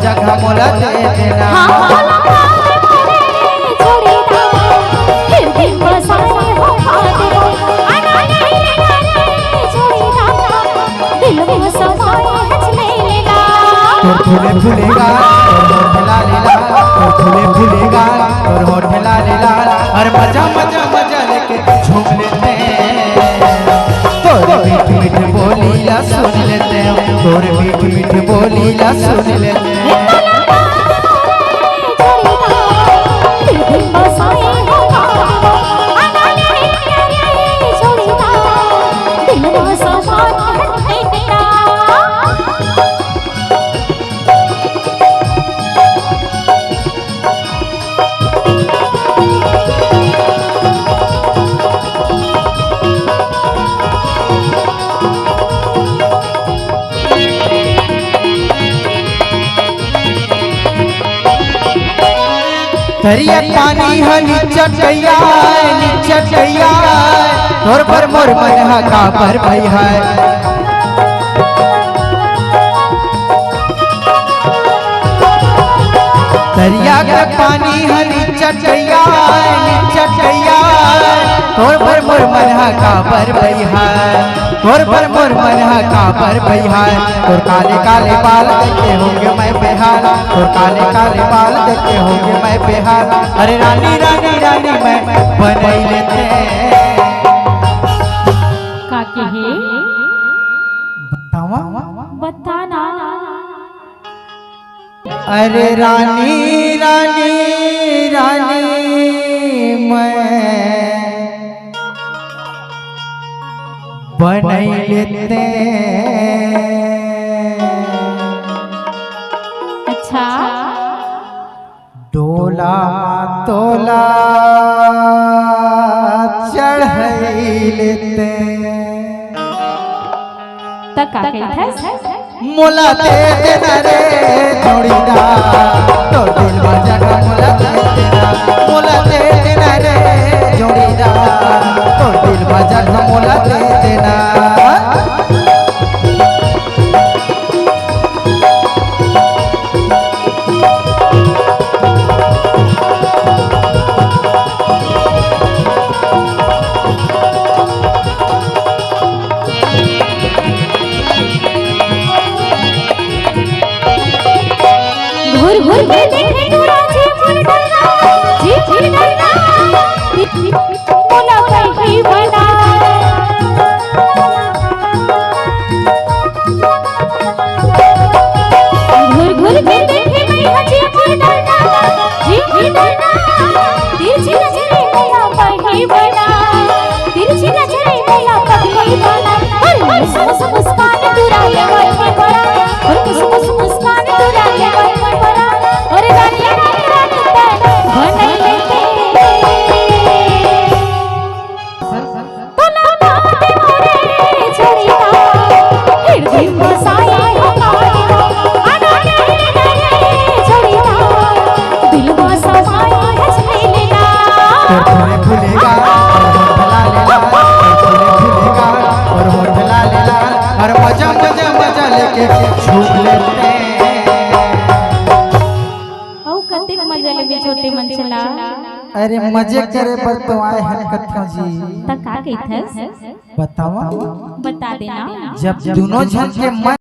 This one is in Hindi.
जगह मोला दे देना। फूले फूलेगा और होठ लाल लाल, फूले फूलेगा और होठ लाल लाल, और मजा मजा मजा लेके झूम लेते हैं। तोरे मीठ मीठ बोली ला सुन लेते हैं, तोरे मीठ मीठ बोली ला सुन लेते हैं। दरिया पानी है नीचट गया तोर पर मोर मन का पर भई है। दरिया का पानी है नीचट गया तोर पर मोर मन का पर भई है, तोर पर मोर मन का पर भई है। तोर काले काले बाल देखे होंगे मैं बेहाल, तोर काले काले बाल देखे होंगे मैं बेहाल। अरे रानी रानी रानी मैं बनई लेते काके हे बतावा बताना। अरे रानी रानी रानी मैं बनई लेते। अच्छा डोला तोला चढ़ई लेते, तक काके थे मोला दे देना रे जोड़ीदार, तो दिल जगह मोला दे देना, मोला दे देना रे जोड़ीदार, तो दिल जगह मोला दे देना। घुर घुर के देखे तोरा जी फूल डलना, जी फूल डलना मोला कहीं बना। घुर घुर के देखे मैं जी फूल डलना, जी फूल डलना तिरछी नजरे मोला कहीं बना, तिरछी नजरे मोला कहीं बना। और मुस मुस्कान तुरा के मन में पड़ा, और मुस मुस्कान तुरा के मन में पड़ा। और रानी रानी रानी बनई लेते तोला बात मोरे छोड़ीदा, हृदय बसाए हमारे आना नहीं छोड़ीदा, दिल बसाए हंसने लेना। फूले फूलेगा और होठ लाल लाल, और मजा मजा मजा लेके झूम लेते हैं। कतेक मजा लेबे छोटे मन चला। अरे मजे करे पर तो आए हैं कथों जी। तक का कहिथस बतावा बता देना। जब दोनों जन के मन